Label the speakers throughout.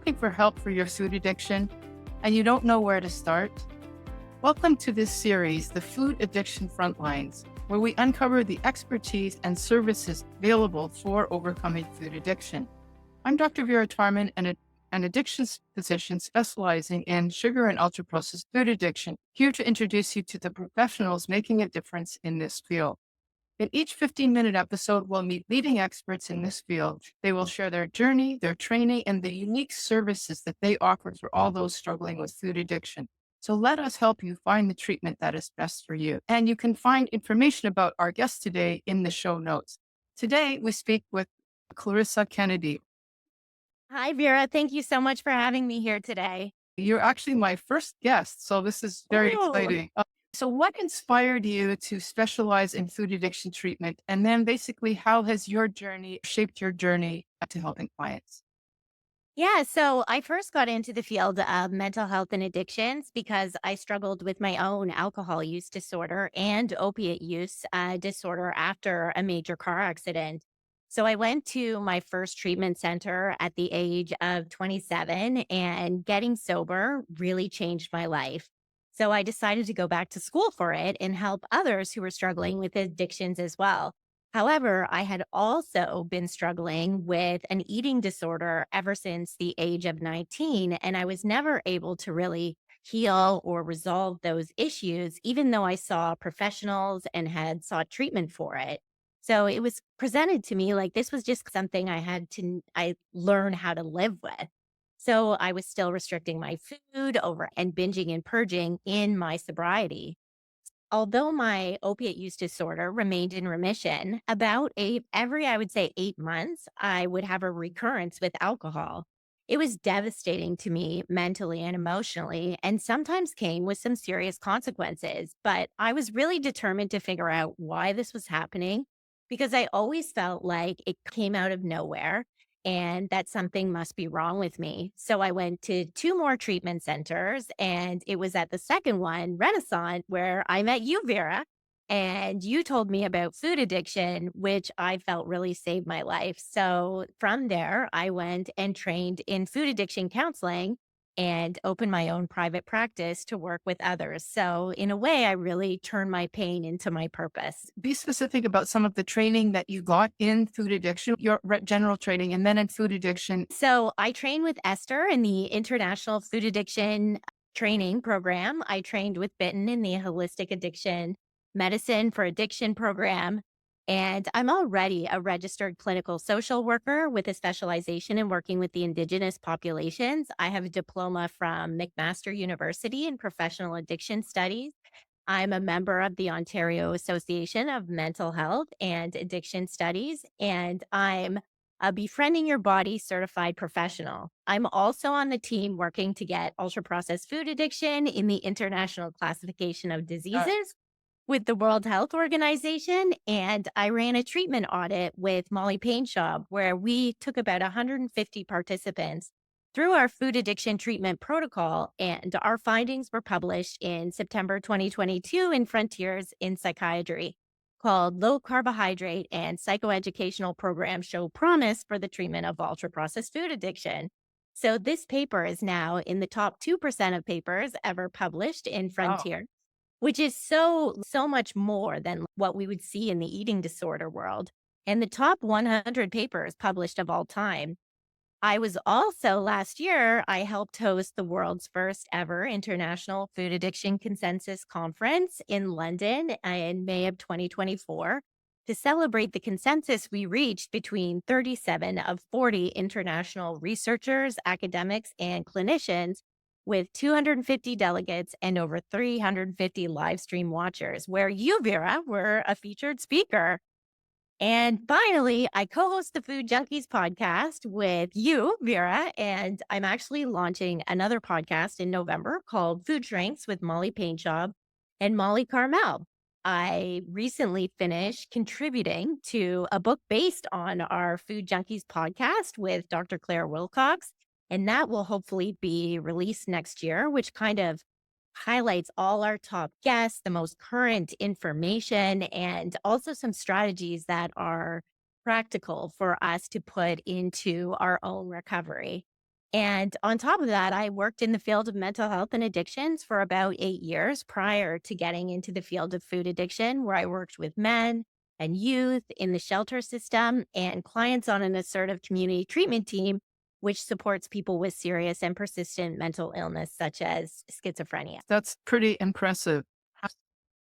Speaker 1: looking for help for your food addiction and you don't know where to start? Welcome to this series, The Food Addiction Frontlines, where we uncover the expertise and services available for overcoming food addiction. I'm Dr. Vera Tarman, an addictions physician specializing in sugar and ultra-processed food addiction, here to introduce you to the professionals making a difference in this field. In each 15-minute episode, we'll meet leading experts in this field. They will share their journey, their training, and the unique services that they offer for all those struggling with food addiction. So let us help you find the treatment that is best for you. And you can find information about our guest today in the show notes. Today, we speak with Clarissa Kennedy.
Speaker 2: Hi, Vera. Thank you so much for having me here today.
Speaker 1: You're actually my first guest, so this is very
Speaker 2: Oh,
Speaker 1: exciting. So what inspired you to specialize in food addiction treatment? And then basically, how has your journey shaped your journey to helping clients?
Speaker 2: yeah. So I first got into the field of mental health and addictions because I struggled with my own alcohol use disorder and opiate use disorder after a major car accident. So I went to my first treatment center at the age of 27, and getting sober really changed my life. So I decided to go back to school for it and help others who were struggling with addictions as well. However, I had also been struggling with an eating disorder ever since the age of 19, and I was never able to really heal or resolve those issues, even though I saw professionals and had sought treatment for it. So it was presented to me like this was just something I learn how to live with. So I was still restricting my food over and binging and purging in my sobriety. Although my opiate use disorder remained in remission, I would say 8 months, I would have a recurrence with alcohol. It was devastating to me mentally and emotionally, and sometimes came with some serious consequences. But I was really determined to figure out why this was happening because I always felt like it came out of nowhere and that something must be wrong with me. So I went to two more treatment centers, and it was at the second one, Renaissance, where I met you, Vera. And you told me about food addiction, which I felt really saved my life. So from there, I went and trained in food addiction counseling and opened my own private practice to work with others. So, in a way, I really turned my pain into my purpose.
Speaker 1: Be specific about some of the training that you got in food addiction, your general training, and then in food addiction.
Speaker 2: So I train with Esther in the International Food Addiction Training Program. I trained with Bitten in the Holistic Addiction Medicine for Addiction Program. And I'm already a registered clinical social worker with a specialization in working with the Indigenous populations. I have a diploma from McMaster University in Professional Addiction Studies. I'm a member of the Ontario Association of Mental Health and Addiction Studies, and I'm a Befriending Your Body certified professional. I'm also on the team working to get ultra processed food addiction in the International Classification of
Speaker 1: Uh,
Speaker 2: Diseases with the World Health Organization. And I ran a treatment audit with Molly Pain Shop where we took about 150 participants through our food addiction treatment protocol. And our findings were published in September 2022 in Frontiers in Psychiatry, called Low Carbohydrate and Psychoeducational Programs Show Promise for the Treatment of Ultra Processed Food Addiction. So this paper is now in the top 2% of papers ever published in
Speaker 1: wow.
Speaker 2: Frontier, which is so much more than what we would see in the eating disorder world, and the top 100 papers published of all time. I was also last year, I helped host the world's first ever International Food Addiction Consensus Conference in London in May of 2024 to celebrate the consensus we reached between 37 of 40 international researchers, academics, and clinicians, with 250 delegates and over 350 live stream watchers, where you, Vera, were a featured speaker. And finally, I co host the Food Junkies podcast with you, Vera. And I'm actually launching another podcast in November called Food Shrinks with Molly Painjob and Molly Carmel. I recently finished contributing to a book based on our Food Junkies podcast with Dr. Claire Wilcox. And that will hopefully be released next year, which kind of highlights all our top guests, the most current information, and also some strategies that are practical for us to put into our own recovery. And on top of that, I worked in the field of mental health and addictions for about 8 years prior to getting into the field of food addiction, where I worked with men and youth in the shelter system and clients on an assertive community treatment team, which supports people with serious and persistent mental illness, such as schizophrenia.
Speaker 1: That's pretty impressive.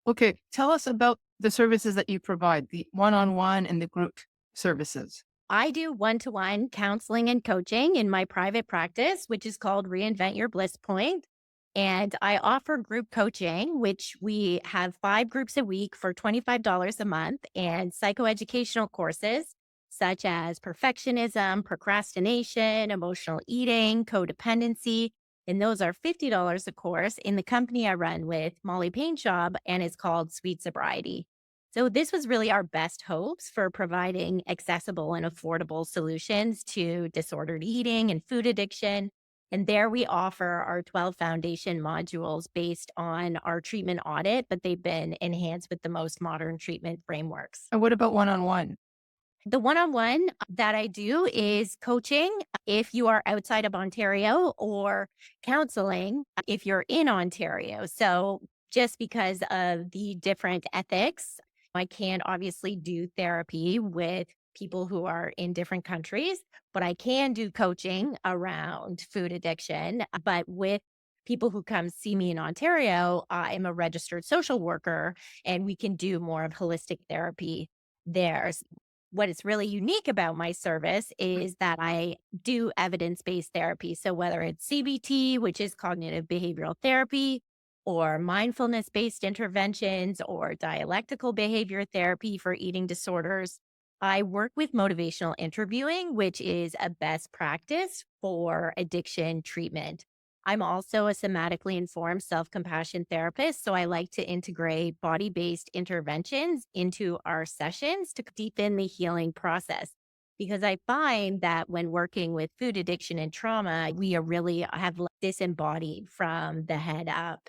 Speaker 1: Okay, tell us about the services that you provide, the one-on-one and the group services.
Speaker 2: I do one to one counseling and coaching in my private practice, which is called Reinvent Your Bliss Point. And I offer group coaching, which we have 5 groups a week for $25 a month, and psychoeducational courses such as perfectionism, procrastination, emotional eating, codependency. And those are $50 a course in the company I run with Molly Paint Job, and it's called Sweet Sobriety. So, this was really our best hopes for providing accessible and affordable solutions to disordered eating and food addiction. And there we offer our 12 foundation modules based on our treatment audit, but they've been enhanced with the most modern treatment frameworks.
Speaker 1: And what about one-on-one?
Speaker 2: The one on one that I do is coaching if you are outside of Ontario, or counseling if you're in Ontario. So, just because of the different ethics, I can't obviously do therapy with people who are in different countries, but I can do coaching around food addiction. But with people who come see me in Ontario, I'm a registered social worker and we can do more of holistic therapy there. What is really unique about my service is that I do evidence based therapy. So, whether it's CBT, which is cognitive behavioral therapy, or mindfulness based interventions, or dialectical behavior therapy for eating disorders, I work with motivational interviewing, which is a best practice for addiction treatment. I'm also a somatically informed self compassion therapist. So I like to integrate body based interventions into our sessions to deepen the healing process. Because I find that when working with food addiction and trauma, we are really have disembodied from the head up.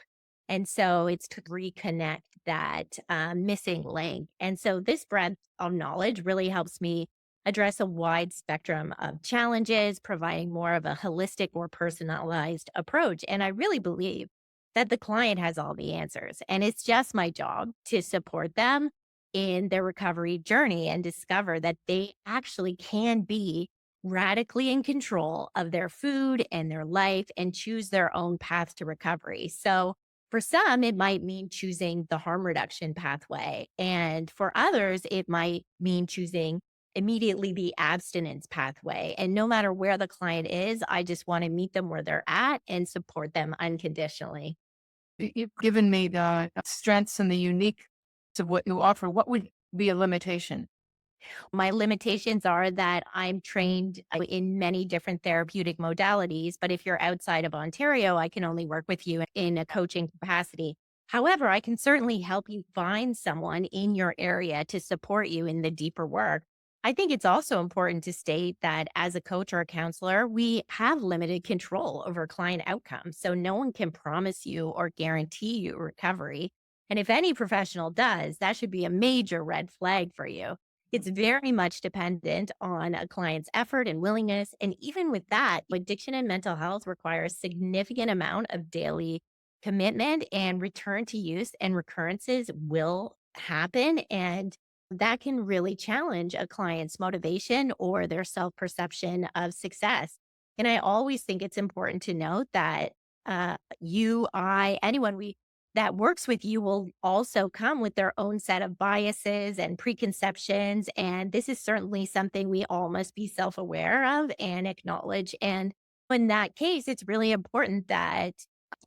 Speaker 2: And so it's to reconnect that missing link. And so this breadth of knowledge really helps me address a wide spectrum of challenges, providing more of a holistic or personalized approach. And I really believe that the client has all the answers. And it's just my job to support them in their recovery journey and discover that they actually can be radically in control of their food and their life and choose their own path to recovery. So, for some, it might mean choosing the harm reduction pathway. And for others, it might mean choosing immediately the abstinence pathway. And no matter where the client is, I just want to meet them where they're at and support them unconditionally.
Speaker 1: You've given me the strengths and the unique of what you offer. What would be a limitation?
Speaker 2: My limitations are that I'm trained in many different therapeutic modalities, but if you're outside of Ontario, I can only work with you in a coaching capacity. However, I can certainly help you find someone in your area to support you in the deeper work. I think it's also important to state that as a coach or a counselor, we have limited control over client outcomes. So no one can promise you or guarantee you recovery. And if any professional does, that should be a major red flag for you. It's very much dependent on a client's effort and willingness. And even with that, addiction and mental health requires significant amount of daily commitment, and return to use and recurrences will happen. And that can really challenge a client's motivation or their self perception of success. And I always think it's important to note that anyone that works with you will also come with their own set of biases and preconceptions. And this is certainly something we all must be self aware of and acknowledge. And in that case, it's really important that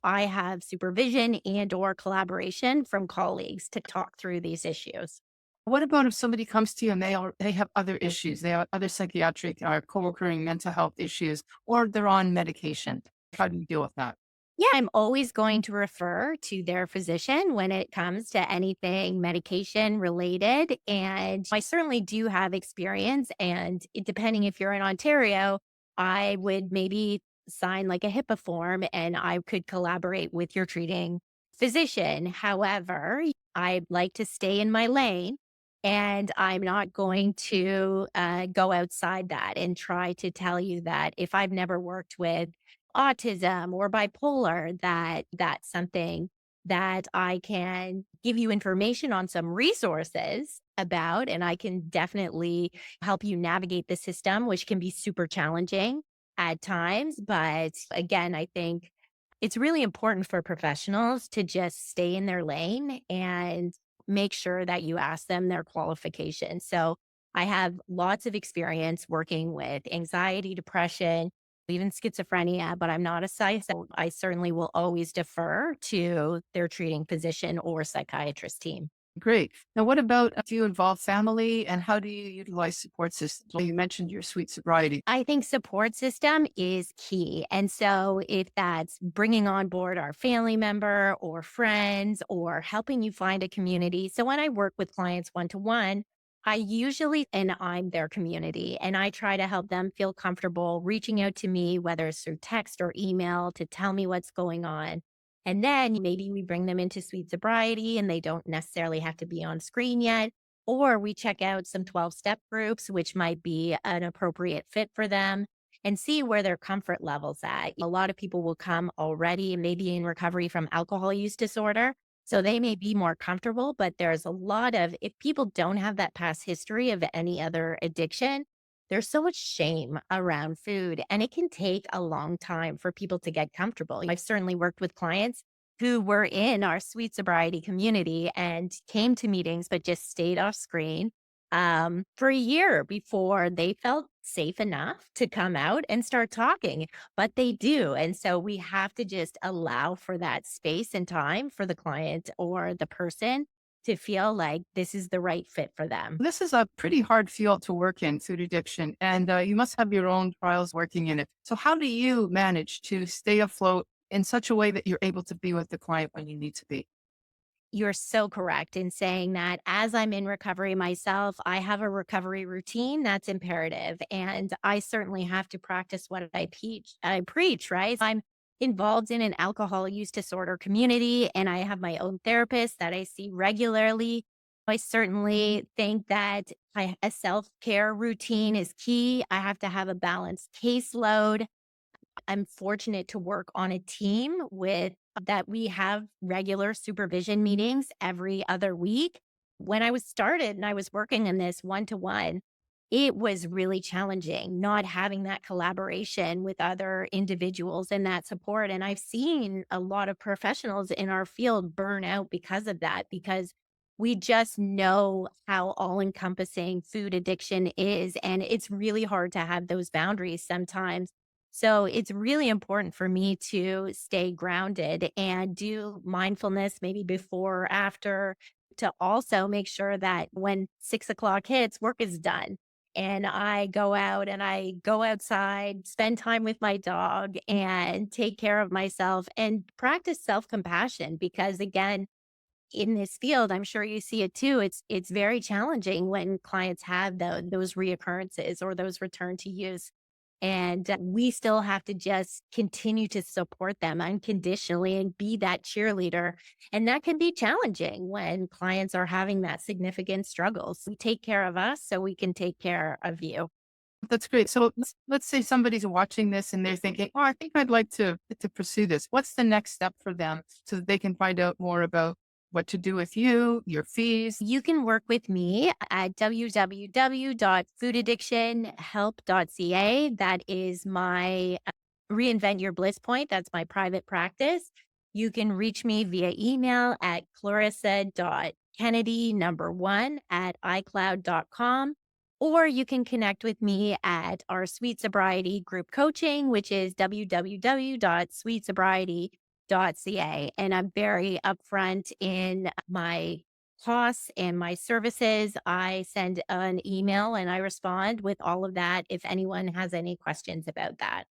Speaker 2: I have supervision and or collaboration from colleagues to talk through these issues.
Speaker 1: What about if somebody comes to you and they have other issues, they have other psychiatric or co-occurring mental health issues, or they're on medication? How do you deal with that?
Speaker 2: Yeah, I'm always going to refer to their physician when it comes to anything medication related. And I certainly do have experience. And depending if you're in Ontario, I would maybe sign like a HIPAA form and I could collaborate with your treating physician. However, I like to stay in my lane. And I'm not going to go outside that and try to tell you that if I've never worked with autism or bipolar, that that's something that I can give you information on some resources about. And I can definitely help you navigate the system, which can be super challenging at times. But again, I think it's really important for professionals to just stay in their lane and make sure that you ask them their qualifications. So I have lots of experience working with anxiety, depression, even schizophrenia, but I'm not a psych. So I certainly will always defer to their treating physician or psychiatrist team.
Speaker 1: Great. Now, what about do you involve family and how do you utilize support systems? Well, you mentioned your sweet sobriety.
Speaker 2: I think support system is key. And so if that's bringing on board our family member or friends or helping you find a community. So when I work with clients one to one, I usually, and I'm their community, and I try to help them feel comfortable reaching out to me, whether it's through text or email to tell me what's going on. And then maybe we bring them into sweet sobriety and they don't necessarily have to be on screen yet, or we check out some 12-step groups, which might be an appropriate fit for them and see where their comfort level's at. A lot of people will come already maybe in recovery from alcohol use disorder. So they may be more comfortable, but there's a lot of, if people don't have that past history of any other addiction, there's so much shame around food and it can take a long time for people to get comfortable. I've certainly worked with clients who were in our sweet sobriety community and came to meetings, but just stayed off screen for a year before they felt safe enough to come out and start talking. But they do. And so we have to just allow for that space and time for the client or the person to feel like this is the right fit for them.
Speaker 1: This is a pretty hard field to work in, food addiction, and you must have your own trials working in it. So, how do you manage to stay afloat in such a way that you're able to be with the client when you need to be?
Speaker 2: You're so correct in saying that as I'm in recovery myself, I have a recovery routine that's imperative. And I certainly have to practice what I preach, right? I'm involved in an alcohol use disorder community and I have my own therapist that I see regularly. I certainly think that a self care routine is key. I have to have a balanced caseload. I'm fortunate to work on a team with that we have regular supervision meetings every other week. When I was started and I was working in this one to one, it was really challenging not having that collaboration with other individuals and that support. And I've seen a lot of professionals in our field burn out because of that, because we just know how all encompassing food addiction is. And it's really hard to have those boundaries sometimes. So it's really important for me to stay grounded and do mindfulness maybe before or after to also make sure that when 6 o'clock hits, work is done. And I go out and I go outside, spend time with my dog and take care of myself and practice self compassion. Because again, in this field, I'm sure you see it too. It's very challenging when clients have those reoccurrences or those return to use. And we still have to just continue to support them unconditionally and be that cheerleader. And that can be challenging when clients are having that significant struggles. We take care of us so we can take care of you.
Speaker 1: That's great. So, let's say somebody's watching this and they're thinking, "Oh, I think I'd like to pursue this." What's the next step for them so that they can find out more about what to do with you, your fees?
Speaker 2: You can work with me at www.foodaddictionhelp.ca. That is my Reinvent Your Bliss Point. That's my private practice. You can reach me via email at clarissa.kennedy number one at icloud.com. Or you can connect with me at our Sweet Sobriety group coaching, which is www.sweetsobriety.ca. And I'm very upfront in my costs and my services. I send an email and I respond with all of that if anyone has any questions about that.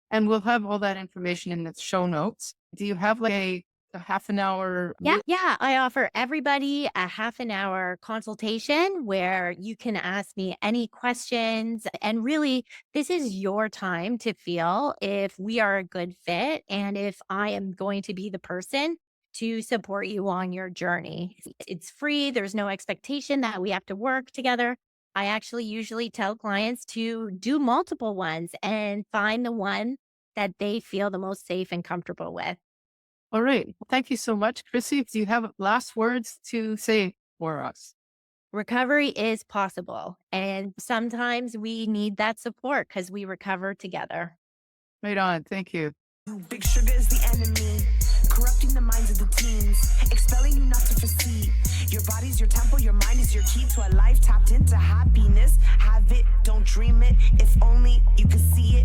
Speaker 1: And we'll have all that information in the show notes. Do you have like a half an hour?
Speaker 2: Yeah. I offer everybody a half an hour consultation where you can ask me any questions. And really, this is your time to feel if we are a good fit and if I am going to be the person to support you on your journey. It's free, there's no expectation that we have to work together. I actually usually tell clients to do multiple ones and find the one that they feel the most safe and comfortable with.
Speaker 1: All right. Well, thank you so much. Chrissy, do you have last words to say for us?
Speaker 2: Recovery is possible, and sometimes we need that support because we recover together.
Speaker 1: Right on. Thank you.
Speaker 3: Big sugar is the enemy, corrupting the minds of the teens, expelling you not to foresee. Your body's your temple, your mind is your key to a life tapped into happiness. Have it, don't dream it. If only you could see it.